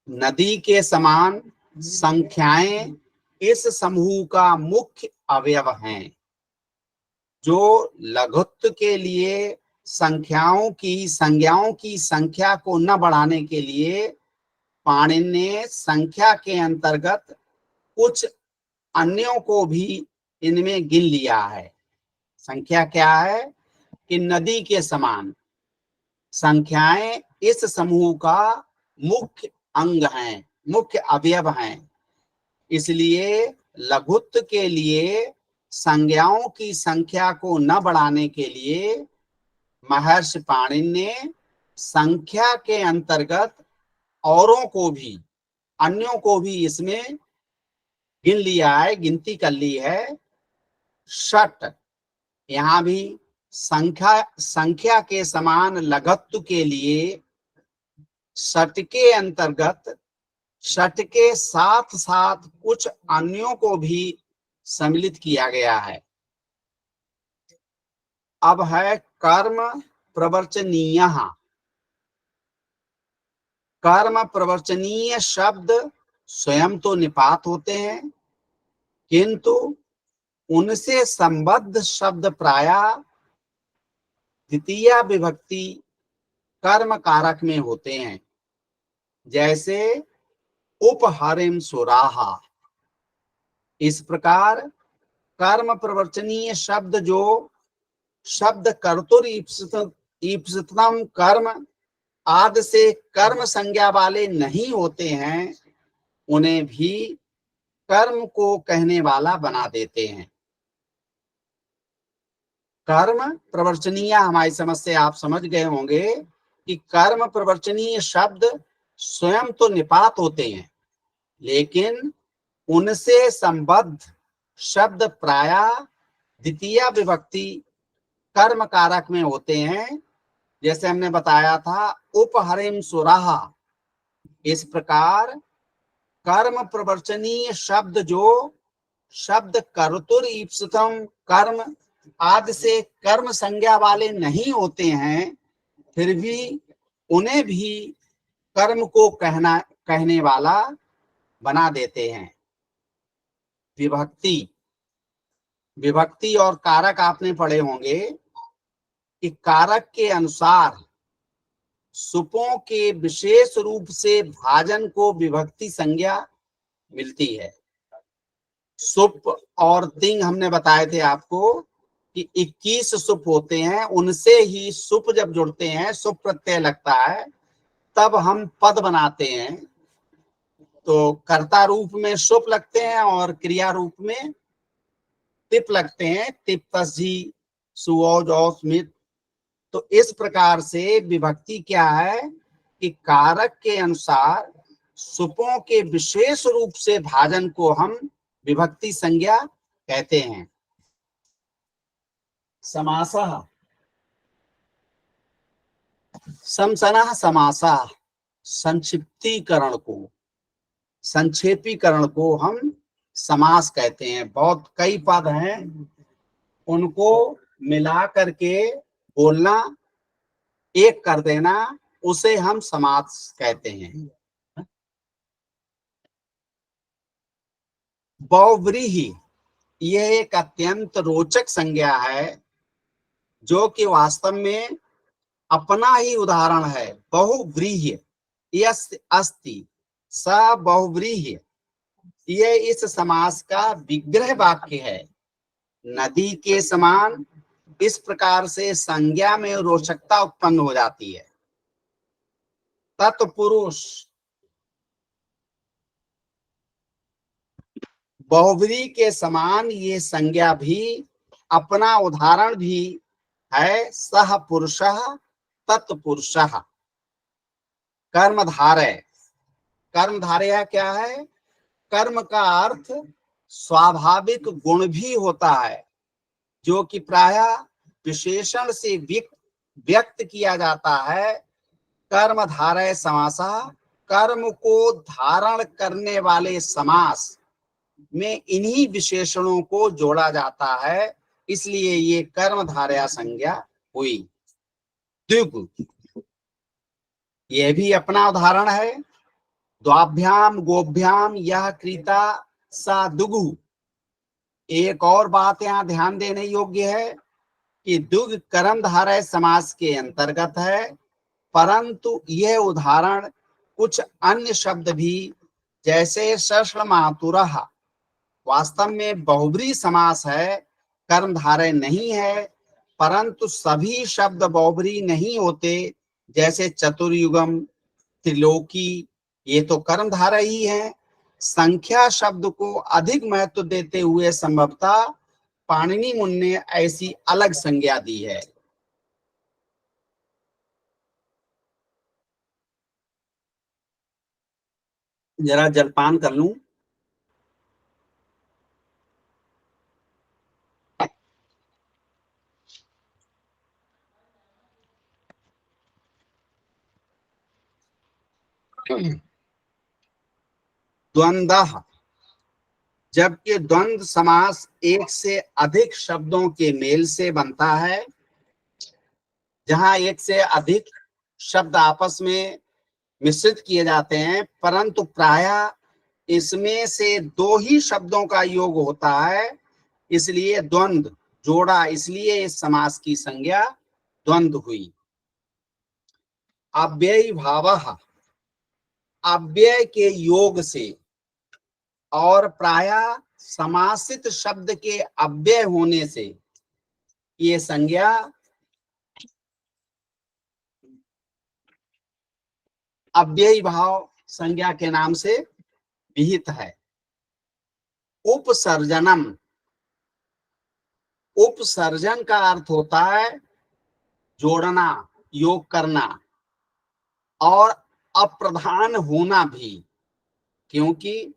नदी के समान संख्याएं इस समूह का मुख्य अवयव हैं। जो लघुत्व के लिए संज्ञाओं की संख्या को न बढ़ाने के लिए पाणिनि ने संख्या के अंतर्गत कुछ अन्यों को भी इनमें गिन लिया है। संख्या क्या है? कि नदी के समान संख्याएं इस समूह का मुख्य अंग हैं, मुख्य अवयव हैं। इसलिए लघुत्व के लिए संज्ञाओं की संख्या को न बढ़ाने के लिए महर्षि पाणिनि ने संख्या के अंतर्गत औरों को भी, अन्यों को भी इसमें गिन लिया है, गिनती कर ली है। षट, यहां भी संख्या के समान लघत्व के लिए षट के अंतर्गत षट के साथ साथ कुछ अन्यों को भी सम्मिलित किया गया है। अब है कर्म प्रवर्चनीय। कर्म प्रवर्चनीय शब्द स्वयं तो निपात होते हैं, किंतु उनसे संबद्ध शब्द प्रायः द्वितीय विभक्ति कर्म कारक में होते हैं। जैसे उपहरिम सुराहा। इस प्रकार कर्म प्रवर्चनीय शब्द जो शब्द कर्तुर ईप्सितम कर्म आदि से कर्म संज्ञा वाले नहीं होते हैं, उन्हें भी कर्म को कहने वाला बना देते हैं। कर्म प्रवर्चनीय हमारी समझ से आप समझ गए होंगे कि कर्म प्रवर्चनीय शब्द स्वयं तो निपात होते हैं, लेकिन उनसे संबद्ध शब्द प्रायः द्वितीय विभक्ति कर्म कारक में होते हैं। जैसे हमने बताया था उपहरिम सुराहा। इस प्रकार कर्म प्रवर्चनीय शब्द जो शब्द कर्तुर ईप्सितम कर्म आदि से कर्म संज्ञा वाले नहीं होते हैं, फिर भी उन्हें भी कर्म को कहने वाला बना देते हैं। विभक्ति और कारक आपने पढ़े होंगे कि कारक के अनुसार सुपों के विशेष रूप से भाजन को विभक्ति संज्ञा मिलती है। सुप और तिंग हमने बताए थे आपको कि 21 सुप होते हैं, उनसे ही सुप जब जुड़ते हैं, सुप प्रत्यय लगता है, तब हम पद बनाते हैं। तो कर्ता रूप में सुप लगते हैं और क्रिया रूप में तिप लगते हैं, तिप तस्जी सुओज और स्मित। तो इस प्रकार से विभक्ति क्या है कि कारक के अनुसार सुपों के विशेष रूप से भाजन को हम विभक्ति संज्ञा कहते हैं। समासः, समसनः समासः, संक्षेपीकरण को हम समास कहते हैं। बहुत कई पद हैं, उनको मिला करके बोलना, एक कर देना, उसे हम समास कहते हैं। बहुव्रीहि, यह एक अत्यंत रोचक संज्ञा है जो कि वास्तव में अपना ही उदाहरण है। बहुव्रीहि यस् अस्ति स बहुव्रीहि, यह इस समास का विग्रह वाक्य है। नदी के समान इस प्रकार से संज्ञा में रोचकता उत्पन्न हो जाती है। तत्पुरुष, बहुव्रीहि के समान ये संज्ञा भी अपना उदाहरण भी है। सह पुरुषः तत्पुरुषः। कर्मधारय, कर्मधारय क्या है? कर्म का अर्थ स्वाभाविक गुण भी होता है, जो कि प्रायः विशेषण से व्यक्त किया जाता है। कर्मधारय समासः, कर्म को धारण करने वाले समास में इन्हीं विशेषणों को जोड़ा जाता है, इसलिए ये कर्मधारय संज्ञा हुई। द्विगु, यह भी अपना उदाहरण है। द्वाभ्याम गोभ्याम यह क्रीता सा दुगु। एक और बात यहाँ ध्यान देने योग्य है कि दुग कर्मधारय समास के अंतर्गत है, परंतु यह उदाहरण कुछ अन्य शब्द भी, जैसे सश्ल मातुरः, वास्तव में बहुव्रीहि समास है, कर्मधारय नहीं है, परंतु सभी शब्द बहुव्रीहि नहीं होते। जैसे चतुर्युगम, त्रिलोकी, ये तो कर्मधारय ही है। संख्या शब्द को अधिक महत्व देते हुए संभवतः पाणिनि मुनि ने ऐसी अलग संज्ञा दी है। जरा जलपान कर लूं। द्वंद्व, जबकि द्वंद्व समास एक से अधिक शब्दों के मेल से बनता है, जहां एक से अधिक शब्द आपस में मिश्रित किए जाते हैं, परंतु प्रायः इसमें से दो ही शब्दों का योग होता है, इसलिए द्वंद्व जोड़ा, इसलिए इस समास की संज्ञा द्वंद्व हुई। अव्ययी भावः, अव्यय के योग से और प्रायः समासित शब्द के अव्यय होने से ये संज्ञा अव्ययी भाव संज्ञा के नाम से विहित है। उपसर्जनम, उपसर्जन का अर्थ होता है जोड़ना, योग करना, और अप्रधान होना भी, क्योंकि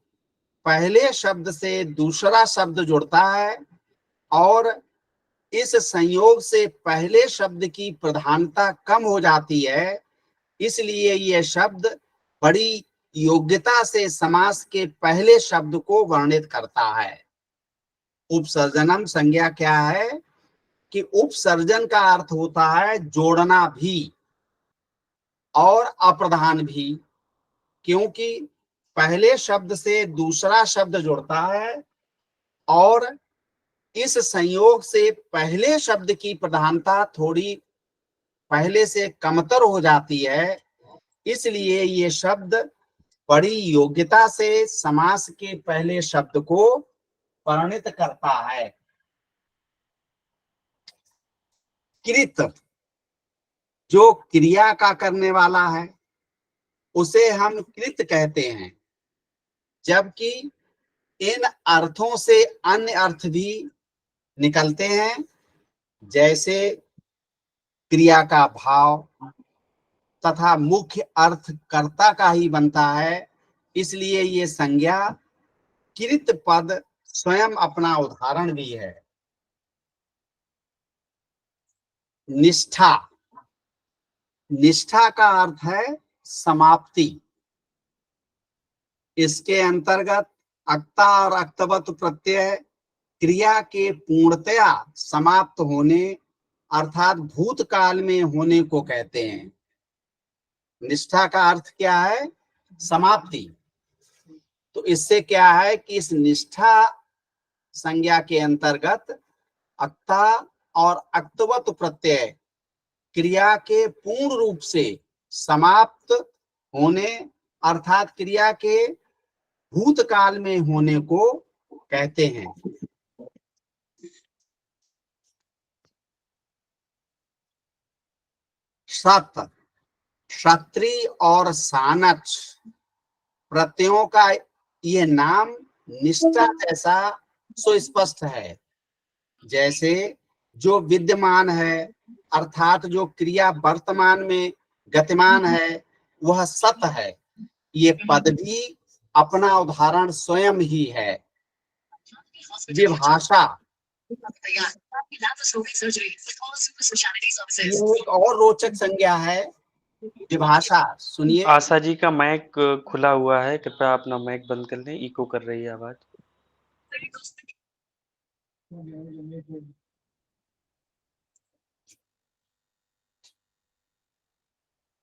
पहले शब्द से दूसरा शब्द जुड़ता है और इस संयोग से पहले शब्द की प्रधानता कम हो जाती है, इसलिए यह शब्द बड़ी योग्यता से समास के पहले शब्द को वर्णित करता है। उपसर्जनम संज्ञा क्या है कि उपसर्जन का अर्थ होता है जोड़ना भी और अप्रधान भी, क्योंकि पहले शब्द से दूसरा शब्द जुड़ता है और इस संयोग से पहले शब्द की प्रधानता थोड़ी पहले से कमतर हो जाती है, इसलिए ये शब्द बड़ी योग्यता से समास के पहले शब्द को वर्णित करता है। कृत, जो क्रिया का करने वाला है उसे हम कृत कहते हैं, जबकि इन अर्थों से अन्य अर्थ भी निकलते हैं, जैसे क्रिया का भाव तथा मुख्य अर्थ कर्ता का ही बनता है, इसलिए ये संज्ञा कृत पद स्वयं अपना उदाहरण भी है। निष्ठा, निष्ठा का अर्थ है समाप्ति। इसके अंतर्गत अक्ता और अक्तवत प्रत्यय क्रिया के पूर्णतया समाप्त होने अर्थात भूतकाल में होने को कहते हैं। निष्ठा का अर्थ क्या है? समाप्ति। तो इससे क्या है कि इस निष्ठा संज्ञा के अंतर्गत अक्ता और अक्तवत प्रत्यय क्रिया के पूर्ण रूप से समाप्त होने अर्थात क्रिया के भूतकाल में होने को कहते हैं। सत, क्षत्रि और सानच प्रत्ययों का ये नाम निष्ठा जैसा सुस्पष्ट है। जैसे जो विद्यमान है अर्थात जो क्रिया वर्तमान में गतिमान है वह सत है, ये पद भी अपना उदाहरण स्वयं ही है। विभाषा, ये एक और रोचक संज्ञा है। विभाषा सुनिए। आशा जी का माइक खुला हुआ है, कृपया अपना माइक बंद कर लें, इको कर रही है आवाज।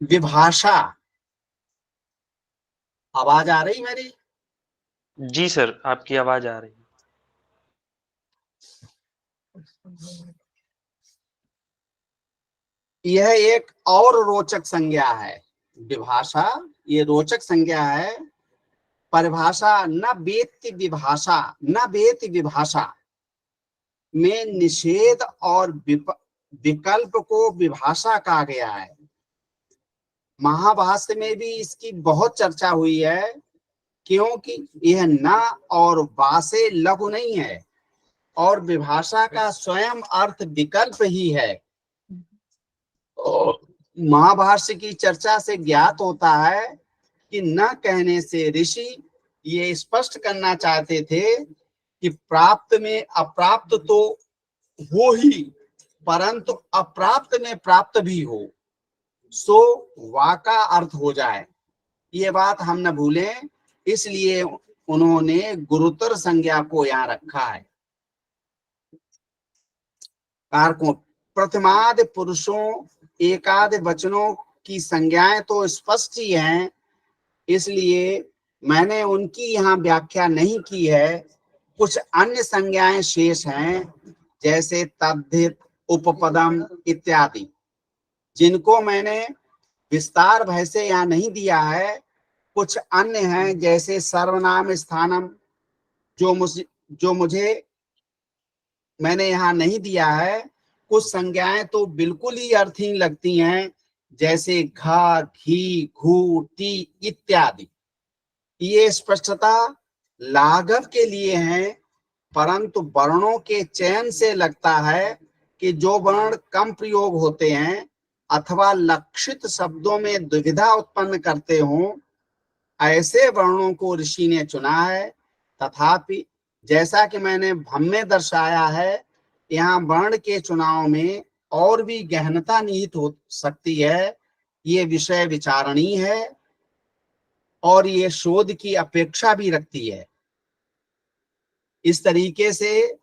विभाषा, आवाज आ रही मेरी? जी सर, आपकी आवाज आ रही है। यह एक और रोचक संज्ञा है। विभाषा ये रोचक संज्ञा है। परिभाषा न वेत्ति विभाषा, न वेत्ति विभाषा में निषेध और विकल्प को विभाषा कहा गया है। महाभाष्य में भी इसकी बहुत चर्चा हुई है, क्योंकि यह न और वासे लघु नहीं है और विभाषा का स्वयं अर्थ विकल्प ही है। महाभाष्य की चर्चा से ज्ञात होता है कि न कहने से ऋषि ये स्पष्ट करना चाहते थे कि प्राप्त में अप्राप्त तो हो ही, परंतु अप्राप्त में प्राप्त भी हो, सो वा का अर्थ हो जाए। ये बात हम न भूलें, इसलिए उन्होंने गुरुतर संज्ञा को यहाँ रखा है। कारकों प्रथमाद पुरुषों एकाद वचनों की संज्ञाएं तो स्पष्ट ही हैं, इसलिए मैंने उनकी यहाँ व्याख्या नहीं की है। कुछ अन्य संज्ञाएं शेष हैं, जैसे तद्धित, उपपदम इत्यादि, जिनको मैंने विस्तार भय से यहाँ नहीं दिया है। कुछ अन्य हैं, जैसे सर्वनाम स्थानम, जो मुझे मैंने यहाँ नहीं दिया है। कुछ संज्ञाएं तो बिल्कुल ही अर्थहीन लगती हैं, जैसे घा, घी, घू, टी इत्यादि। ये स्पष्टता लाघव के लिए है, परंतु वर्णों के चयन से लगता है कि जो वर्ण कम प्रयोग होते हैं अथवा लक्षित शब्दों में दुविधा उत्पन्न करते हों, ऐसे वर्णों को ऋषि ने चुना है। तथापि जैसा कि मैंने भम में दर्शाया है, यहाँ वर्ण के चुनाव में और भी गहनता निहित हो सकती है। ये विषय विचारणीय है और ये शोध की अपेक्षा भी रखती है। इस तरीके से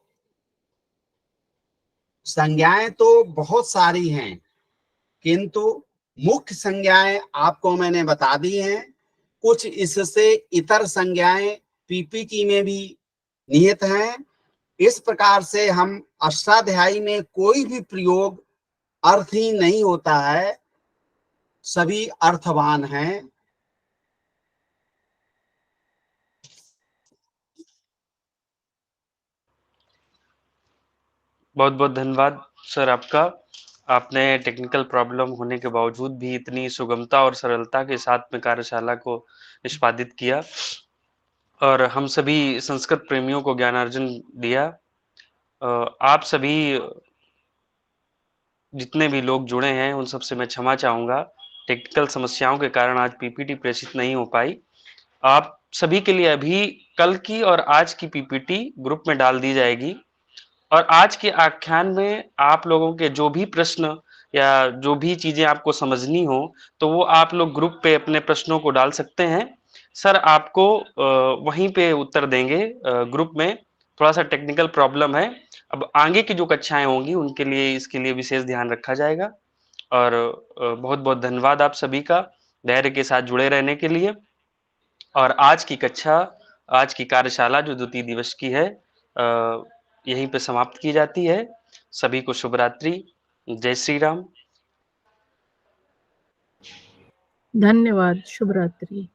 संज्ञाएं तो बहुत सारी हैं, किंतु मुख्य संज्ञाएं आपको मैंने बता दी हैं। कुछ इससे इतर संज्ञाएं पीपीटी में भी निहित हैं। इस प्रकार से हम अष्टाध्यायी में कोई भी प्रयोग अर्थहीन नहीं होता है, सभी अर्थवान हैं। बहुत बहुत धन्यवाद सर आपका। आपने टेक्निकल प्रॉब्लम होने के बावजूद भी इतनी सुगमता और सरलता के साथ में कार्यशाला को निष्पादित किया और हम सभी संस्कृत प्रेमियों को ज्ञानार्जन दिया। आप सभी जितने भी लोग जुड़े हैं उन सबसे मैं क्षमा चाहूंगा, टेक्निकल समस्याओं के कारण आज पीपीटी प्रेषित नहीं हो पाई। आप सभी के लिए अभी कल की और आज की पीपीटी ग्रुप में डाल दी जाएगी और आज के आख्यान में आप लोगों के जो भी प्रश्न या जो भी चीजें आपको समझनी हो तो वो आप लोग ग्रुप पे अपने प्रश्नों को डाल सकते हैं। सर आपको वहीं पे उत्तर देंगे ग्रुप में। थोड़ा सा टेक्निकल प्रॉब्लम है, अब आगे की जो कक्षाएं होंगी उनके लिए इसके लिए विशेष ध्यान रखा जाएगा। और बहुत बहुत धन्यवाद आप सभी का धैर्य के साथ जुड़े रहने के लिए। और आज की कक्षा, आज की कार्यशाला जो द्वितीय दिवस की है यहीं पे समाप्त की जाती है। सभी को शुभ रात्रि, जय श्री राम। धन्यवाद, शुभ रात्रि।